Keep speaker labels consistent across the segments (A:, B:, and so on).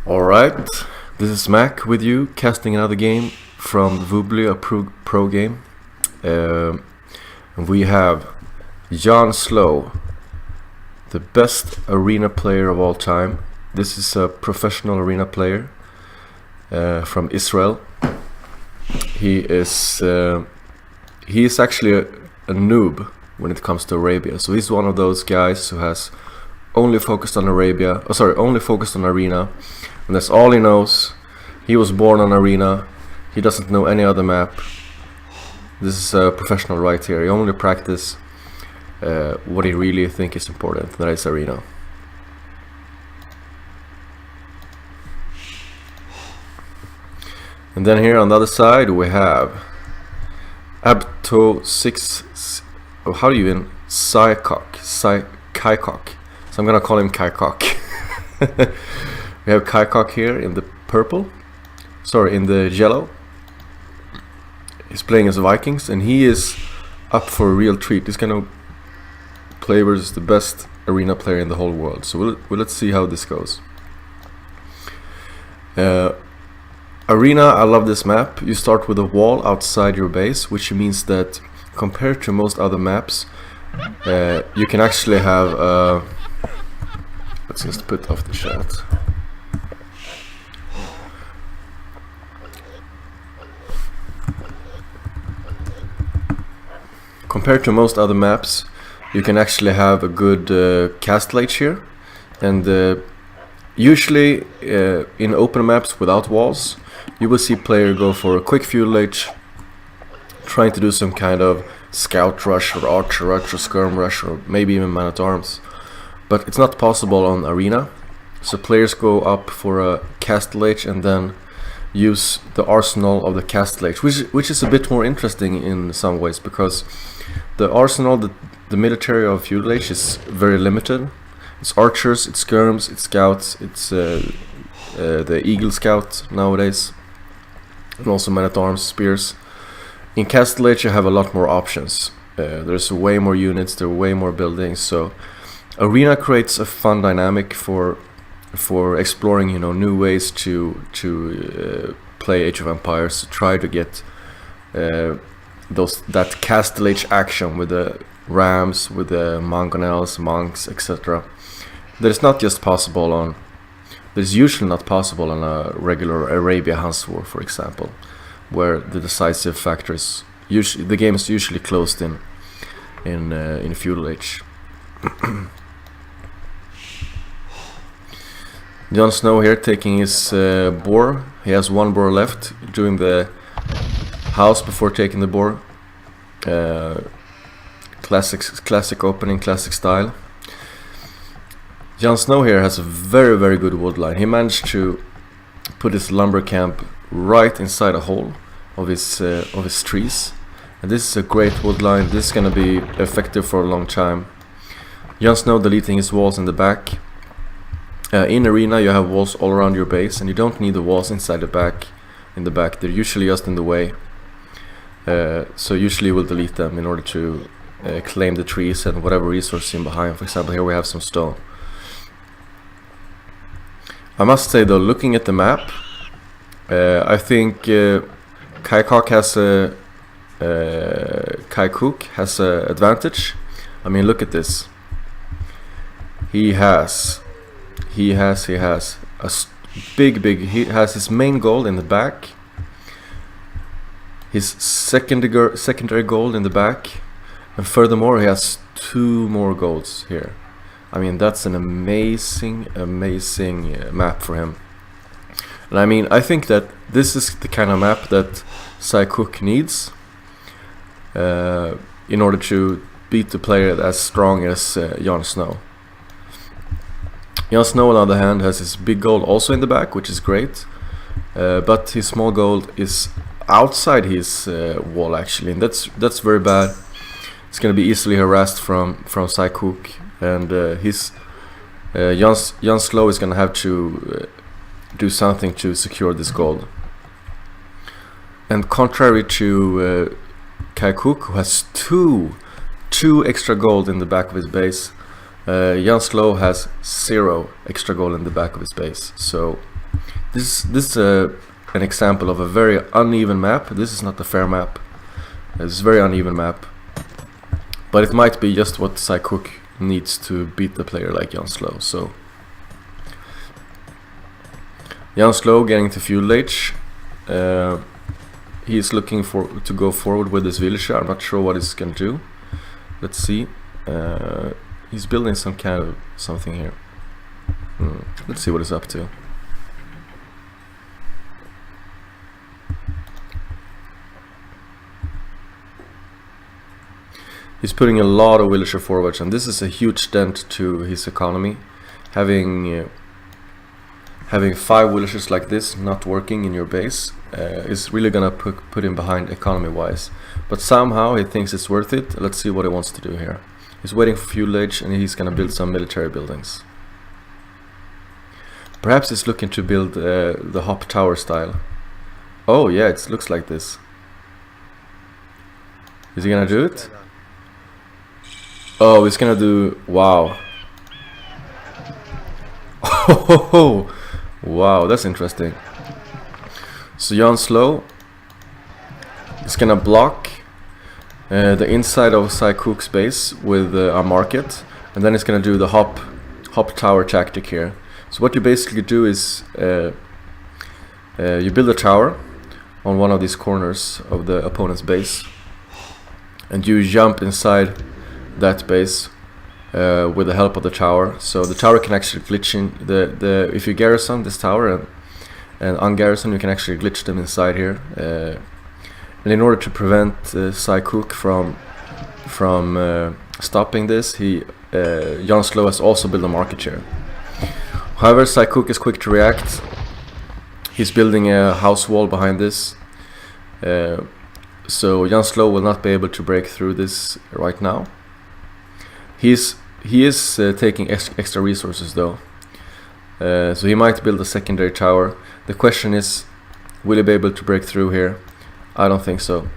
A: Alright, this is Mac with you, casting another game from Vubli, a pro game. We have JohnSlow, the best arena player of all time. This is a professional arena player from Israel. He is actually a noob when it comes to Arabia. So he's one of those guys who has only focused on only focused on arena, and that's all he knows. He was born on arena. He doesn't know any other map. This is a professional right here. He only practice what he really think is important, that is arena. And then here on the other side we have Abto 6. Oh, how do you even Kycok. So I'm gonna call him Kycok. We have Kycok here in the in the yellow. He's playing as Vikings, and he is up for a real treat. This kind of player is the best arena player in the whole world. So let's see how this goes. Arena, I love this map. You start with a wall outside your base, which means that compared to most other maps, you can actually have let's just put off the shot. Compared to most other maps, you can actually have a good castle age here, and usually in open maps without walls, you will see player go for a quick feudal age, trying to do some kind of scout rush or archer rush or skirm rush or maybe even man at arms. But it's not possible on arena, so players go up for a castle age and then use the arsenal of the castle age, which is a bit more interesting in some ways, because the arsenal, the military of feudal age is very limited. It's archers, it's skirms, it's scouts, it's the eagle scout nowadays, and also men at arms, spears. In castle age you have a lot more options. There's way more units, there are way more buildings, so arena creates a fun dynamic for exploring, new ways to play Age of Empires, to try to get that castle age action with the rams, with the mangonels, monks, etc. That is not just possible on. That is usually not possible on a regular Arabia Hans War, for example, where the decisive factor is usually the game is usually closed in feudal age. JohnSlow here taking his boar. He has one boar left, doing the house before taking the boar. Classic opening, classic style. JohnSlow here has a very good wood line. He managed to put his lumber camp right inside a hole of his trees, and this is a great wood line. This is gonna be effective for a long time. JohnSlow deleting his walls in the back. In arena you have walls all around your base, and you don't need the walls inside the back. They're usually just in the way, so usually we'll delete them in order to claim the trees and whatever resources in behind. For example, here we have some stone. I must say though, looking at the map, I think Kycok has a advantage. I mean, look at this. He has a big. He has his main gold in the back, his secondary gold in the back, and furthermore he has 2 more golds here. I mean, that's an amazing map for him. And I mean, I think that this is the kind of map that Kycok needs in order to beat the player as strong as JohnSlow. JohnSlow, on the other hand, has his big gold also in the back, which is great, but his small gold is outside his wall actually, and that's very bad. It's going to be easily harassed from Kycok, and JohnSlow is going to have to do something to secure this gold. And contrary to Kycok, who has two extra gold in the back of his base, JohnSlow has 0 extra gold in the back of his base. So This is an example of a very uneven map. This is not a fair map. It's a very uneven map. But it might be just what Kycok needs to beat the player like JohnSlow. So JohnSlow getting to feudal age. He's looking to go forward with this villager. I'm not sure what he's gonna do. Let's see. He's building some kind of something here. Let's see what he's up to. He's putting a lot of villager forwards, and this is a huge dent to his economy. Having 5 villagers like this not working in your base is really gonna put him behind economy wise. But somehow he thinks it's worth it. Let's see what he wants to do here. He's waiting for feudal age, and he's gonna build some military buildings. Perhaps he's looking to build the hop tower style. Oh yeah, it looks like this. Is he gonna do it? Oh, he's gonna do... wow. Oh, wow, that's interesting. So JohnSlow is gonna block the inside of Kycok's base with a market, and then it's gonna do the hop tower tactic here. So what you basically do is you build a tower on one of these corners of the opponent's base, and you jump inside that base with the help of the tower. So the tower can actually glitch in if you garrison this tower and ungarrison, you can actually glitch them inside here. And in order to prevent Kycok from stopping this, JohnSlow has also built a market here. However, Kycok is quick to react. He's building a house wall behind this. So JohnSlow will not be able to break through this right now. He is taking extra resources though. So he might build a secondary tower. The question is, will he be able to break through here? I don't think so.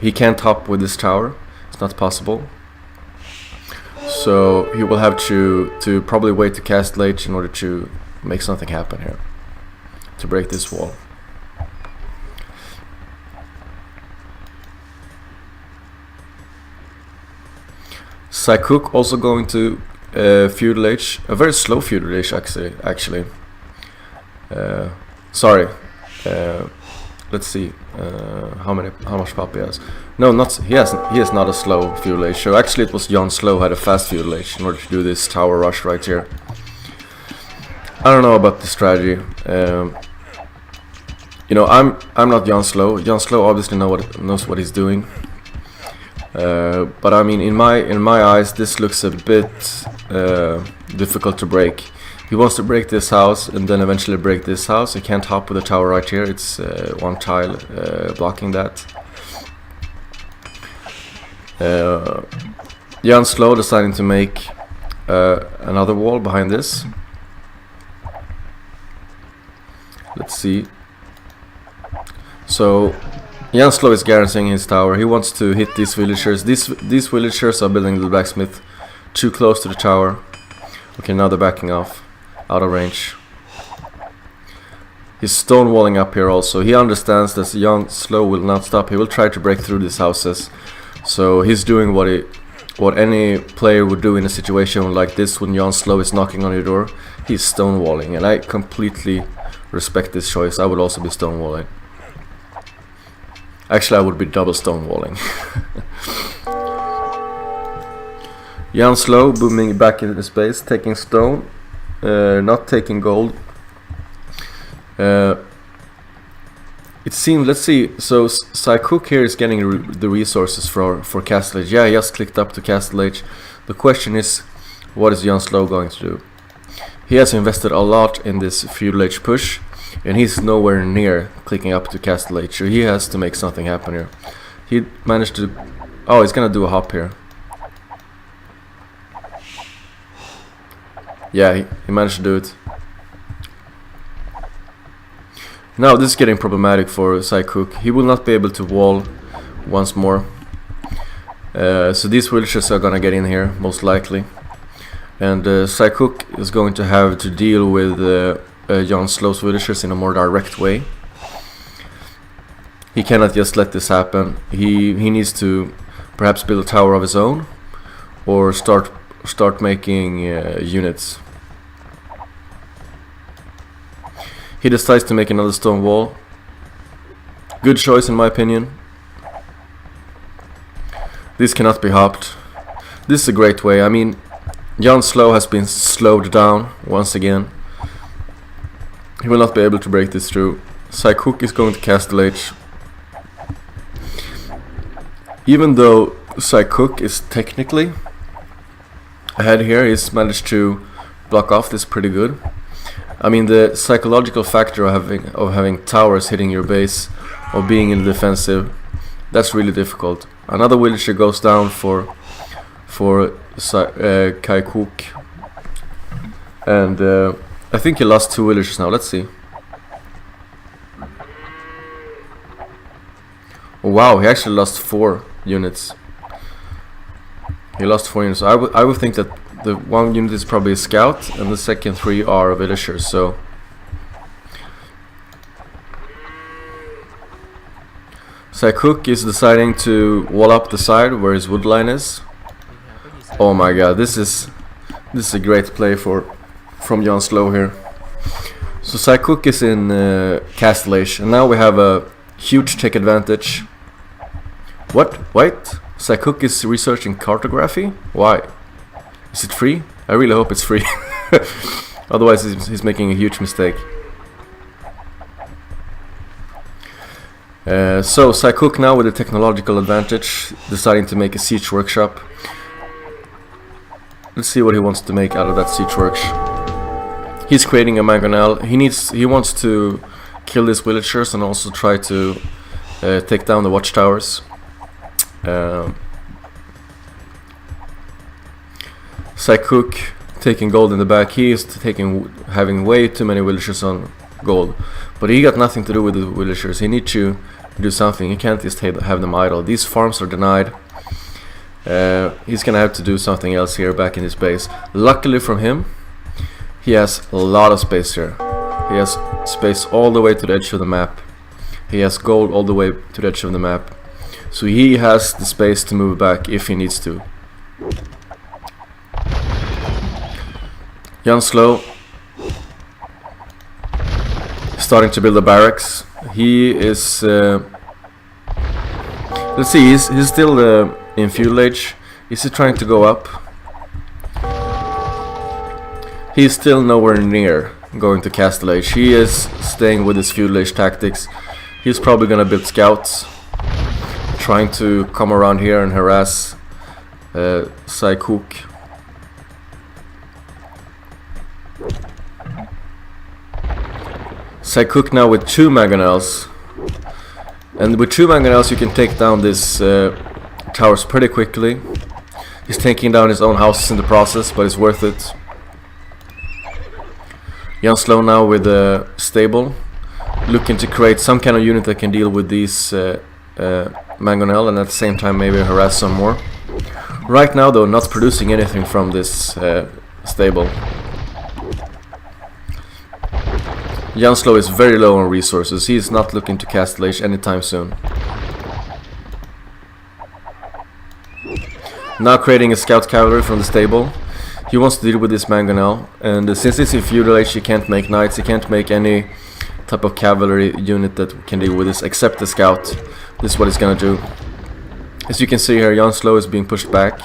A: He can't hop with this tower. It's not possible. So he will have to probably wait to Castle Age in order to make something happen here, to break this wall. Kycok also going to feudal age, a very slow feudal age actually. Sorry. Let's see how much pop he has. No, he has not a slow feudal age. So actually it was JohnSlow who had a fast feudal age in order to do this tower rush right here. I don't know about the strategy. You know, I'm not JohnSlow. JohnSlow obviously knows what he's doing. But I mean, in my eyes, this looks a bit difficult to break. He wants to break this house and then eventually break this house. He can't hop with the tower right here. It's one tile blocking that. JohnSlow deciding to make another wall behind this. Let's see. So JohnSlow is garrisoning his tower. He wants to hit these villagers. These villagers are building the blacksmith too close to the tower. Okay, now they're backing off, out of range. He's stonewalling up here also. He understands that JohnSlow will not stop. He will try to break through these houses. So he's doing what any player would do in a situation like this when JohnSlow is knocking on your door. He's stonewalling, and I completely respect this choice. I would also be stonewalling. Actually, I would be double stonewalling. JohnSlow booming back into the space, taking stone, not taking gold. It seems, let's see, so Kycok here is getting the resources for Castle Age. Yeah, he just clicked up to Castle Age. The question is, what is JohnSlow going to do? He has invested a lot in this feudal age push, and he's nowhere near clicking up to Castle Age, so he has to make something happen here. He managed to... oh, he's gonna do a hop here. Yeah, he managed to do it. Now this is getting problematic for Kycok. He will not be able to wall once more. So these villagers are gonna get in here, most likely. And Kycok is going to have to deal with JohnSlow's villagers in a more direct way. He cannot just let this happen. He needs to perhaps build a tower of his own, or start making units. He decides to make another stone wall. Good choice in my opinion. This cannot be hopped. This is a great way. I mean, JohnSlow has been slowed down once again. He will not be able to break this through. Kycok is going to Castle Age. Even though Kycok is technically ahead here, he's managed to block off this pretty good. I mean, the psychological factor of having towers hitting your base, or being in the defensive, that's really difficult. Another villager goes down for Kycok, and I think he lost 2 villagers now. Let's see. Oh, wow, he actually lost 4 units. He lost 4 units. I would think that the 1 unit is probably a scout, and the second 3 are villagers. So Kycok is deciding to wall up the side where his wood line is. Oh my god, this is a great play from JohnSlow here. So Kycok is in Castle Age, and now we have a huge tech advantage. What? Wait? Kycok is researching cartography? Why? Is it free? I really hope it's free. Otherwise he's making a huge mistake. So Kycok now with a technological advantage, deciding to make a siege workshop. Let's see what he wants to make out of that siege workshop. He's creating a mangonel. He wants to kill these villagers and also try to take down the watchtowers. Kycok taking gold in the back. He is having way too many villagers on gold, but he got nothing to do with the villagers. He needs to do something. He can't just have them idle. These farms are denied. He's gonna have to do something else here back in his base. Luckily from him, he has a lot of space here. He has space all the way to the edge of the map. He has gold all the way to the edge of the map. So he has the space to move back if he needs to. JohnSlow starting to build a barracks. He is let's see, he's still in feudal age. Is he trying to go up? He's still nowhere near going to Castle Age. He is staying with his feudal age tactics. He's probably gonna build scouts, trying to come around here and harass Kycok. Kycok now with 2 mangonels, and with 2 mangonels you can take down this towers pretty quickly. He's taking down his own houses in the process, but it's worth it. JohnSlow now with a stable, looking to create some kind of unit that can deal with these mangonel and at the same time maybe harass some more. Right now though, not producing anything from this stable. JohnSlow is very low on resources. He is not looking to Castle Age anytime soon. Now creating a scout cavalry from the stable. He wants to deal with this mangonel, and since it's in feudal age, he can't make knights, he can't make any type of cavalry unit that can deal with this except the scout. This is what he's gonna do. As you can see here, JohnSlow is being pushed back.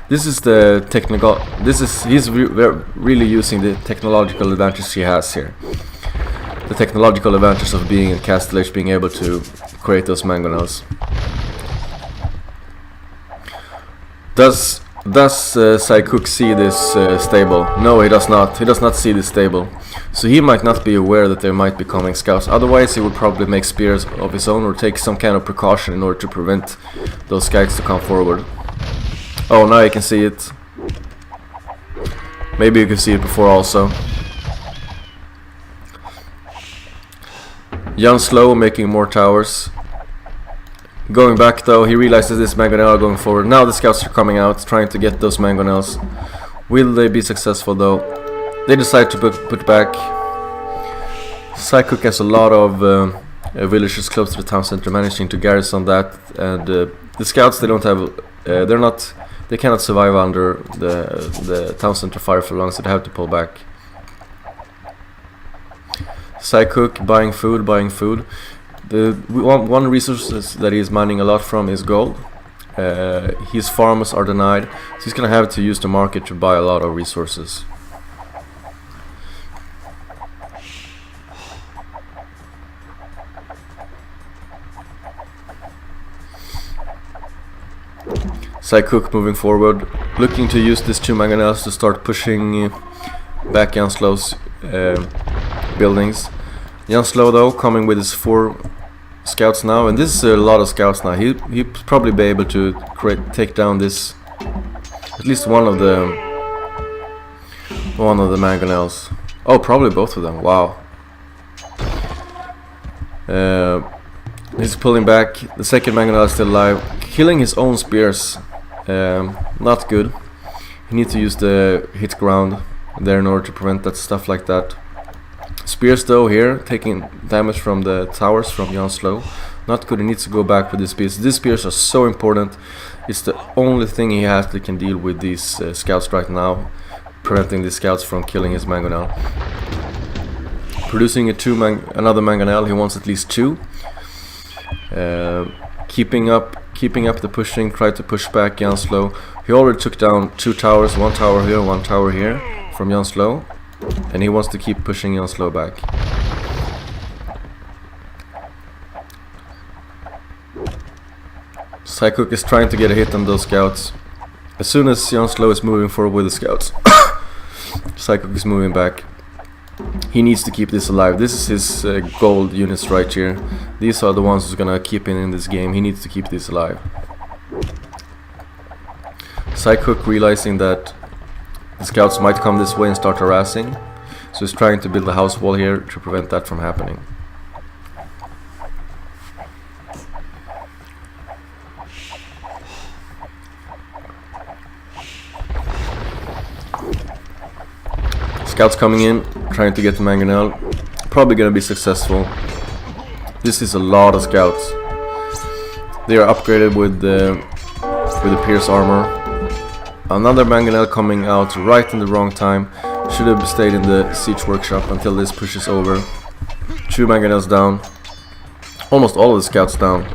A: This is the technical. He's really using the technological advantage he has here. The technological advantage of being in Castle Age, being able to create those mangonels. Does Kycok see this stable? No, he does not. He does not see this stable. So he might not be aware that there might be coming scouts. Otherwise he would probably make spears of his own or take some kind of precaution in order to prevent those scouts to come forward. Oh, now you can see it. Maybe you could see it before also. JohnSlow making more towers. Going back though, he realizes this mangonel are going forward. Now the scouts are coming out, trying to get those mangonels. Will they be successful though? They decide to put back. Kycok has a lot of villagers close to the town center, managing to garrison that, and the scouts, they don't have, they cannot survive under the town center fire for long, so they have to pull back. Kycok buying food. The one resource that he's mining a lot from is gold. His farms are denied, so he's gonna have to use the market to buy a lot of resources. Kycok moving forward, looking to use these 2 mangonels to start pushing back JohnSlow's buildings. JohnSlow though coming with his 4 scouts now, and this is a lot of scouts now. He'll probably be able to take down this, at least one of the mangonels. Oh, probably both of them. Wow. He's pulling back. The second mangonel is still alive, killing his own spears. Not good. You need to use the hit ground there in order to prevent that stuff like that. Spears though here, taking damage from the towers from JohnSlow. Not good, he needs to go back with these spears. These spears are so important. It's the only thing he has that can deal with these scouts right now, preventing the scouts from killing his mangonel. Producing another mangonel, he wants at least 2. Keeping up the pushing, try to push back JohnSlow. He already took down 2 towers, 1 tower here, 1 tower here from JohnSlow, and he wants to keep pushing JohnSlow back. Kycok is trying to get a hit on those scouts. As soon as JohnSlow is moving forward with the scouts, Kycok is moving back. He needs to keep this alive. This is his gold units right here. These are the ones who's gonna keep in this game. He needs to keep this alive. Kycok realizing that the scouts might come this way and start harassing, so he's trying to build a house wall here to prevent that from happening. Scouts coming in, trying to get the mangonel. Probably gonna be successful. This is a lot of scouts. They are upgraded with the pierce armor. Another mangonel coming out right in the wrong time. Should have stayed in the siege workshop until this pushes over. 2 mangonels down. Almost all of the scouts down.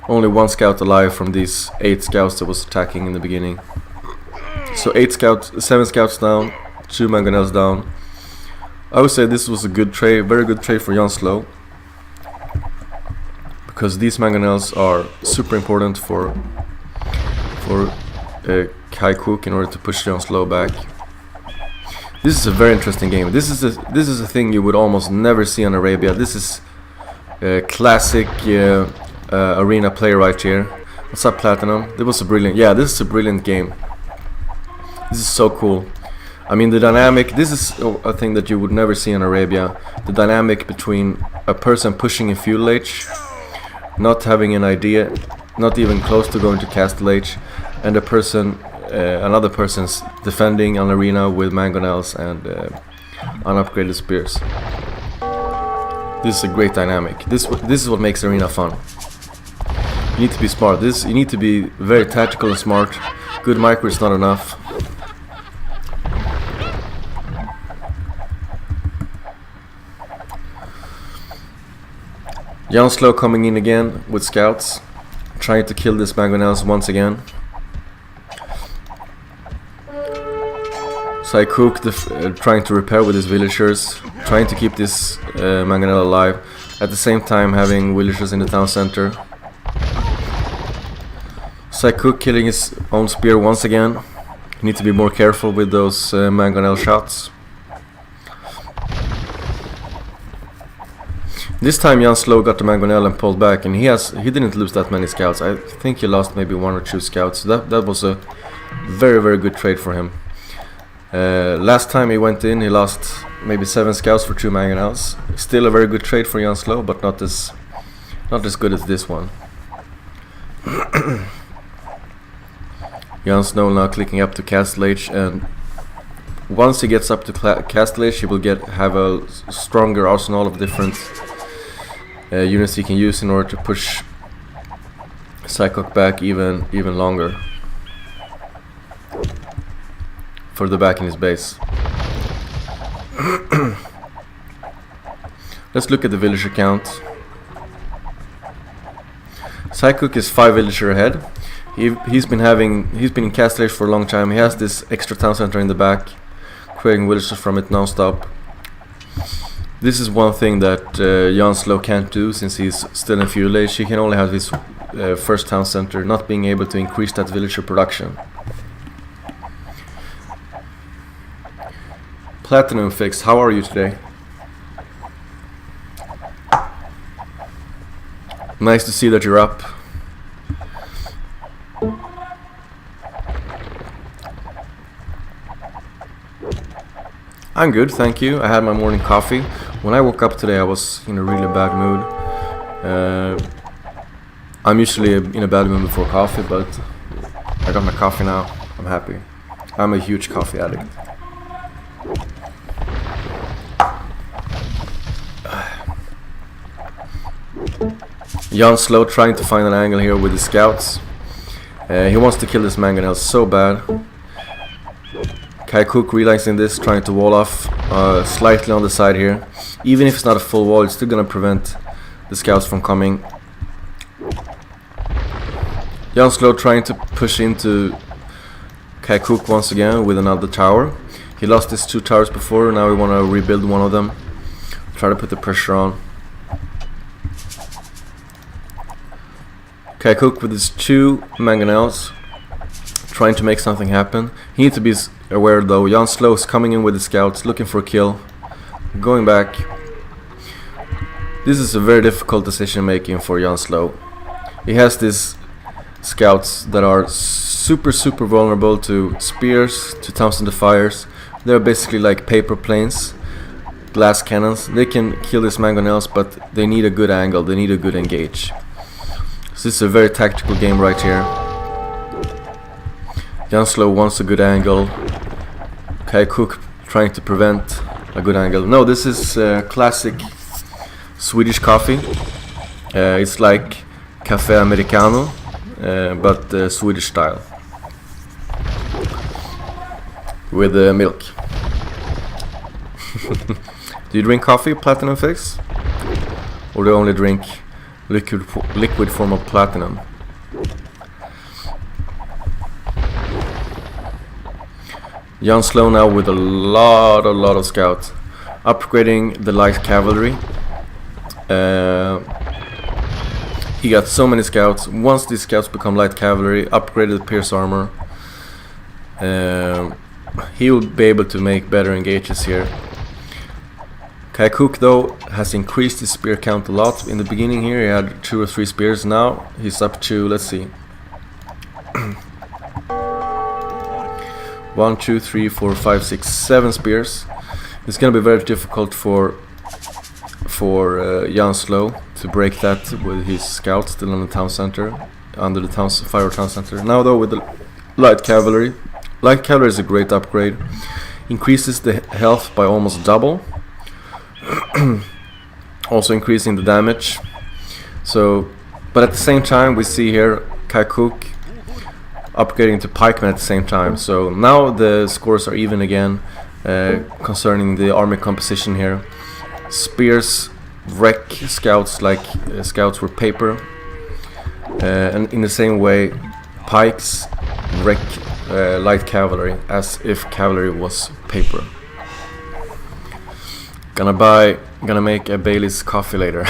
A: Only 1 scout alive from these 8 scouts that was attacking in the beginning. So 7 scouts down, 2 mangonels down. I would say this was a good trade, very good trade for JohnSlow, because these mangonels are super important for Kycok in order to push JohnSlow back. This is a very interesting game. This is a thing you would almost never see in Arabia. This is a classic arena play right here. What's up, Platinum? This is a brilliant game. This is so cool. I mean, the dynamic, this is a thing that you would never see in Arabia. The dynamic between a person pushing a fuel H, not having an idea, not even close to going to Castle H, and another person's defending an arena with mangonels and unupgraded spears. This is a great dynamic. This is what makes arena fun. You need to be smart. You need to be very tactical and smart. Good micro is not enough. JohnSlow coming in again with scouts, trying to kill these mangonels once again. Kycok trying to repair with his villagers, trying to keep this mangonel alive, at the same time having villagers in the town center. Kycok killing his own spear once again. You need to be more careful with those mangonel shots. This time JohnSlow got the mangonel and pulled back, and he didn't lose that many scouts. I think he lost maybe 1 or 2 scouts. That was a very, very good trade for him. Last time he went in, he lost maybe 7 scouts for 2 mangonels. Still a very good trade for JohnSlow, but not as good as this one. JohnSlow now clicking up to Castle H, and once he gets up to castle age, he will have a stronger arsenal of different units he can use in order to push Kycok back even longer, further back in his base. Let's look at the villager count. Kycok is 5 villager ahead. He's been in castle age for a long time. He has this extra town center in the back, creating villagers from it non-stop. This is one thing that JohnSlow can't do, since he's still in feudal age. He can only have his first town center, not being able to increase that villager production. Platinum Fix, how are you today? Nice to see that you're up. I'm good, thank you. I had my morning coffee. When I woke up today, I was in a really bad mood. I'm usually in a bad mood before coffee, but I got my coffee now. I'm happy. I'm a huge coffee addict. JohnSlow trying to find an angle here with his scouts. He wants to kill this mangonel so bad. Kycok realizing this, trying to wall off slightly on the side here. Even if it's not a full wall, it's still gonna prevent the scouts from coming. JohnSlow trying to push into Kycok once again with another tower. He lost his 2 towers before, now we want to rebuild one of them. Try to put the pressure on. Kycok with his 2 mangonels, trying to make something happen. He needs to be aware though. JohnSlow is coming in with the scouts, looking for a kill. Going back. This is a very difficult decision making for JohnSlow. He has these scouts that are super vulnerable to spears, to Thousand Defiers. They're basically like paper planes, glass cannons. They can kill these mangonels, but they need a good angle, they need a good engage. So this is a very tactical game right here. JohnSlow wants a good angle. Kycok trying to prevent a good angle. No, this is classic Swedish coffee. It's like Cafe Americano, but Swedish style. With milk. Do you drink coffee, Platinum Fix? Or do you only drink liquid form of platinum? JohnSlow now with a lot of scouts, upgrading the light cavalry. He got so many scouts. Once these scouts become light cavalry, upgraded pierce armor, he will be able to make better engages here. Kycok though has increased his spear count a lot. In the beginning here he had 2 or 3 spears. Now he's up to, let's see, 1, 2, 3, 4, 5, 6, 7 spears. It's gonna be very difficult for JohnSlow to break that with his scouts still on the town center, under the fire town center. Now though with the light cavalry is a great upgrade. Increases the health by almost double. Also increasing the damage. So, but at the same time we see here Kycok upgrading to pikemen at the same time. So now the scores are even again concerning the army composition here. Spears wreck scouts like scouts were paper, and in the same way pikes wreck light cavalry as if cavalry was paper. Gonna make a Bailey's coffee later.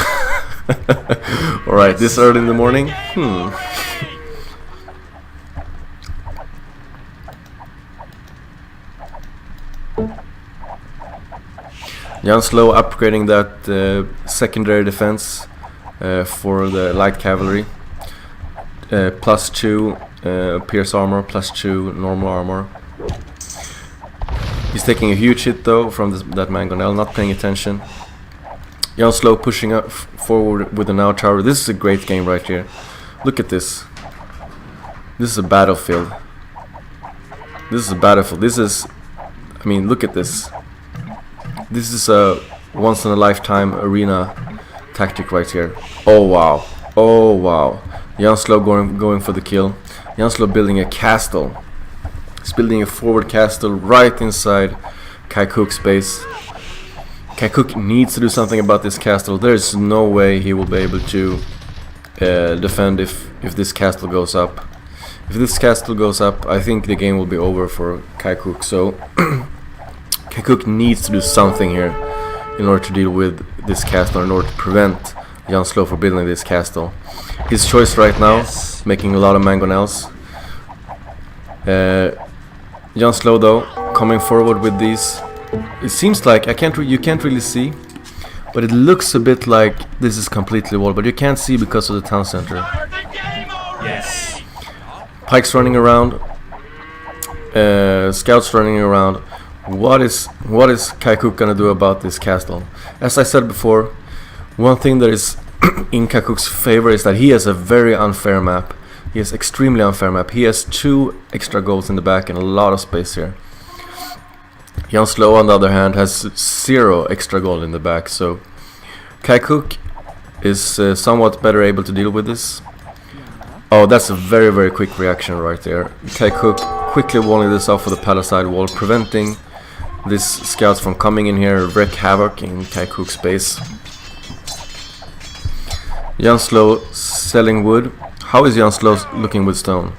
A: Alright, this early in the morning? JohnSlow upgrading that secondary defense for the light cavalry. +2 pierce armor, +2 normal armor. He's taking a huge hit though from that mangonel, not paying attention. JohnSlow pushing up forward with the now tower. This is a great game right here. Look at this. This is a battlefield. This is I mean, look at this. This is a once-in-a-lifetime arena tactic right here. Oh wow. Oh wow. JohnSlow going for the kill. JohnSlow building a castle. He's building a forward castle right inside Kycok's base. Kycok needs to do something about this castle. There's no way he will be able to defend if this castle goes up. If this castle goes up, I think the game will be over for Kycok. So Kycok needs to do something here in order to deal with this castle, in order to prevent JohnSlow from building this castle. His choice right now, making a lot of mangonels. JohnSlow though, coming forward with these. It seems like you can't really see, but it looks a bit like this is completely walled, but you can't see because of the town center.
B: Yes.
A: Pikes running around, scouts running around. What is Kycok gonna do about this castle? As I said before, one thing that is in Kycok's favor is that he has a very unfair map. He has extremely unfair map. He has 2 extra goals in the back and a lot of space here. JohnSlow on the other hand has 0 extra goal in the back, so Kycok is somewhat better able to deal with this. Oh, that's a very quick reaction right there. Kycok quickly walling this off with a palisade wall, preventing these scouts from coming in here and wreak havoc in Kycok's base. JohnSlow selling wood. How is JohnSlow looking with stone?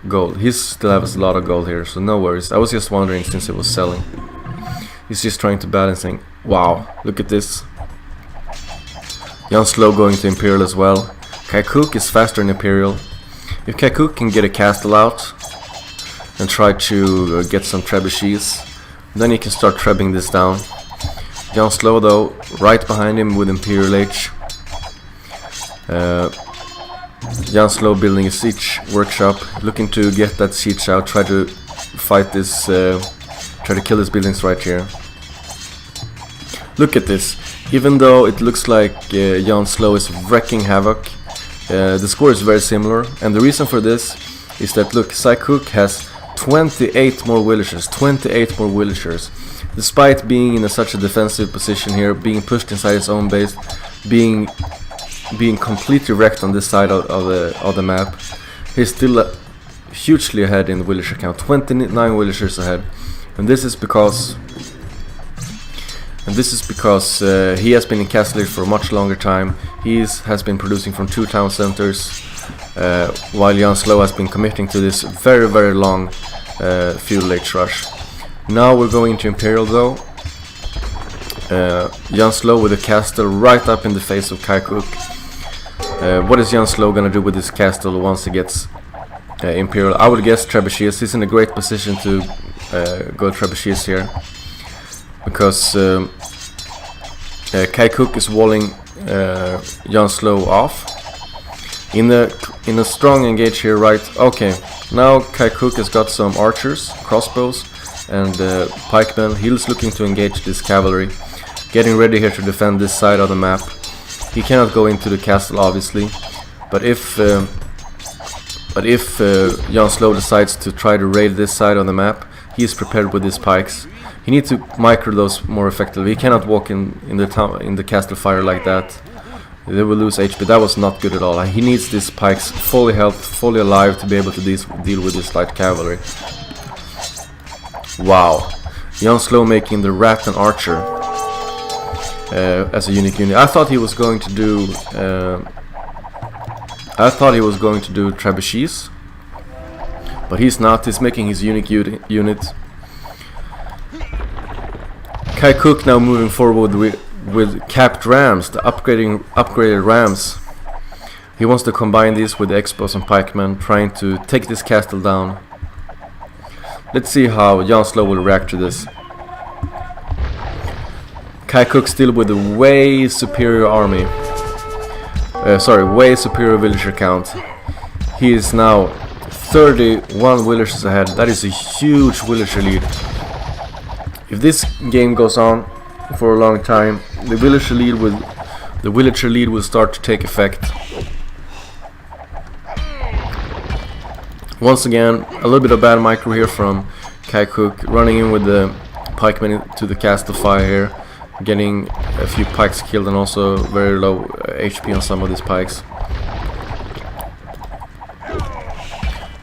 A: Gold. He still has a lot of gold here, so no worries. I was just wondering since he was selling. He's just trying to balancing. Wow, look at this. JohnSlow going to Imperial as well. Kycok is faster in Imperial. If Kycok can get a castle out and try to get some trebuchets, then he can start trebbing this down. JohnSlow though, right behind him with Imperial H. JohnSlow building a siege workshop, looking to get that siege out, try to fight this, try to kill these buildings right here. Look at this. Even though it looks like JohnSlow is wrecking havoc, the score is very similar, and the reason for this is that look, Kycok has 28 more villagers, 28 more villagers. Despite being in such a defensive position here, being pushed inside his own base, being completely wrecked on this side of the map, he's still hugely ahead in the villager count, 29 villagers ahead, and this is because he has been in Castle for a much longer time. He has been producing from 2 town centers, while JohnSlow has been committing to this very long feudal age rush. Now we're going to Imperial though. JohnSlow with a castle right up in the face of Kycok. What is JohnSlow gonna do with this castle once he gets Imperial? I would guess trebuchets. He's in a great position to go trebuchets here, because Kycok is walling JohnSlow off in a strong engage here, right? Okay, now Kycok has got some archers, crossbows, and pikemen. He's looking to engage this cavalry, getting ready here to defend this side of the map. He cannot go into the castle obviously, but if JohnSlow decides to try to raid this side of the map, he is prepared with his pikes. He needs to micro those more effectively. He cannot walk in the castle fire like that. They will lose HP. That was not good at all. He needs these pikes fully health, fully alive to be able to deal with this light cavalry. Wow, JohnSlow making the rat and archer as a unique unit. I thought he was going to do trebuchets, but he's not. He's making his unique unit. Kycok now moving forward with capped rams, the upgraded rams. He wants to combine these with the Expos and pikemen, trying to take this castle down. Let's see how JohnSlow will react to this. Kycok still with a way superior army. Way superior villager count. He is now 31 villagers ahead. That is a huge villager lead. If this game goes on for a long time, the villager lead will start to take effect. Once again, a little bit of bad micro here from Kycok running in with the pikemen into the castle fire here, getting a few pikes killed and also very low HP on some of these pikes.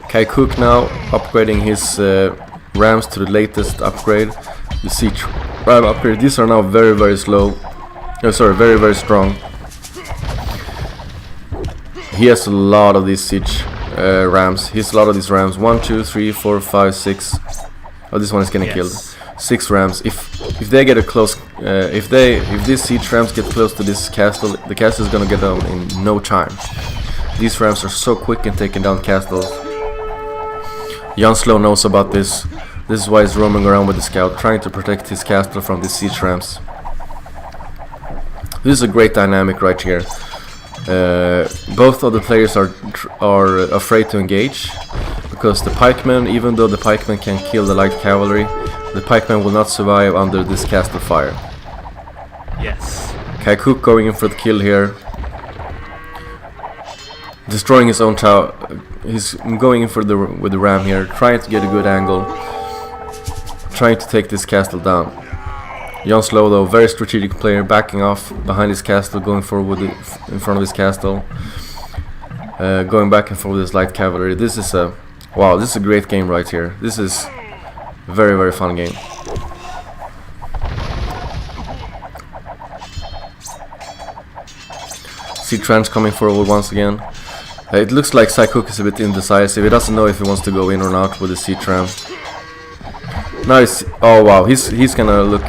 A: Kycok now upgrading his rams to the latest upgrade, the siege ram upgrade. These are now very slow. Very strong. He has a lot of these siege rams. He has a lot of these rams. 1, 2, 3, 4, 5, 6. Oh, this one is getting killed. 6 rams. If they get a close, if these siege rams get close to this castle, the castle is gonna get down in no time. These rams are so quick in taking down castles. JohnSlow knows about this. This is why he's roaming around with the scout, trying to protect his castle from these siege rams. This is a great dynamic right here. Both of the players are afraid to engage, because the pikemen, even though the pikemen can kill the light cavalry, the pikemen will not survive under this castle fire.
B: Yes.
A: Kycok going in for the kill here, destroying his own tower. He's going in for with the ram here, trying to get a good angle, trying to take this castle down. JohnSlow, though, very strategic player, backing off behind his castle, going forward in front of his castle, going back and forth with his light cavalry. This is a wow. This is a great game right here. This is a very fun game. See Trench coming forward once again. It looks like Kycok is a bit indecisive. He doesn't know if he wants to go in or not with the siege ram. Now he's, oh wow, he's gonna look.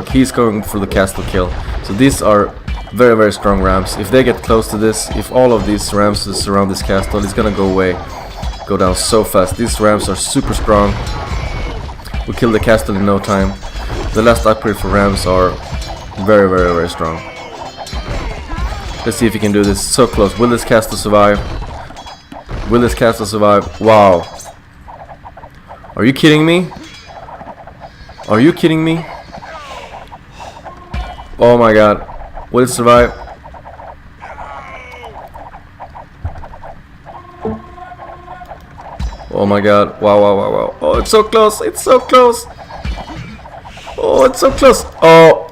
A: He's going for the castle kill. So these are very strong rams. If they get close to this, if all of these rams surround this castle, it's gonna go down so fast. These rams are super strong. We'll kill the castle in no time. The last upgrade for rams are very strong. Let's see if he can do this. So close. Will this castle survive? Will this castle survive? Wow. Are you kidding me? Are you kidding me? Oh my god. Will it survive? Oh my god. Wow. Oh, it's so close. It's so close. Oh, it's so close. Oh.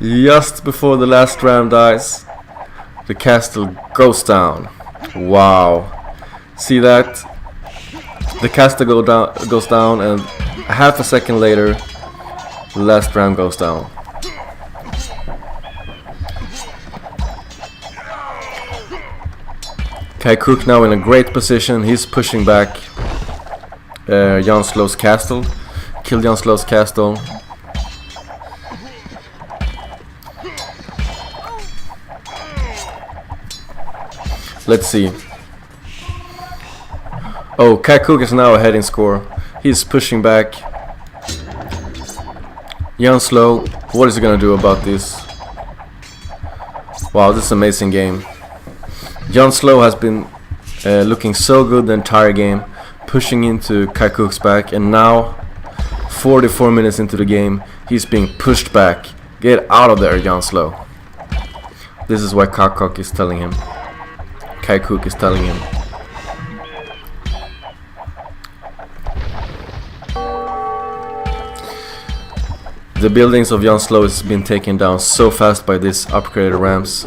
A: Just before the last ram dies, the castle goes down. Wow. See that? The castle goes down, and half a second later, the last ram goes down. Kycok now in a great position. He's pushing back JohnSlow's castle. Kill JohnSlow's castle. Let's see. Oh, Kycok is now ahead in score. He's pushing back. JohnSlow, what is he gonna do about this? Wow, this is an amazing game. JohnSlow has been looking so good the entire game, pushing into Kycok's back, and now 44 minutes into the game, he's being pushed back. Get out of there, JohnSlow. This is what Kycok is telling him. Kycok is telling him. The buildings of JohnSlow has been taken down so fast by these upgraded rams.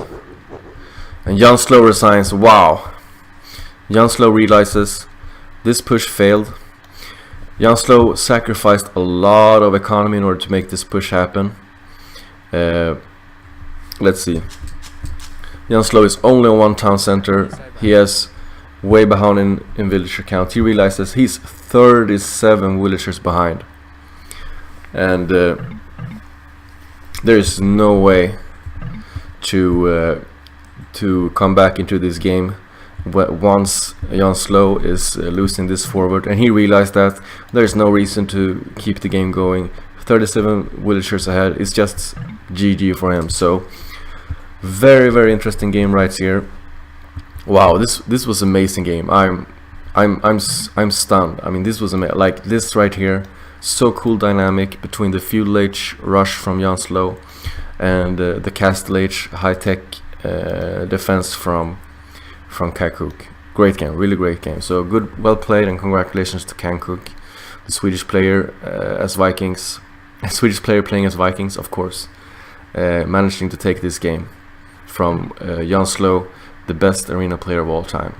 A: And JohnSlow resigns. Wow. JohnSlow realizes this push failed. JohnSlow sacrificed a lot of economy in order to make this push happen. Let's see. JohnSlow is only on one town center. He has way behind in villager count. He realizes he's 37 villagers behind. And there's no way to come back into this game once JohnSlow is losing this forward, and he realized that there's no reason to keep the game going. 37 villagers ahead is just GG for him. So very interesting game right here. Wow, this was amazing game. I'm stunned. I mean, this was like this right here. So cool dynamic between the feudal age rush from JohnSlow and the castle age high-tech defense from Kycok. Great game, really great game. So good, well played, and congratulations to Kycok, the Swedish player as Vikings, a Swedish player playing as Vikings, of course, managing to take this game from JohnSlow, the best arena player of all time.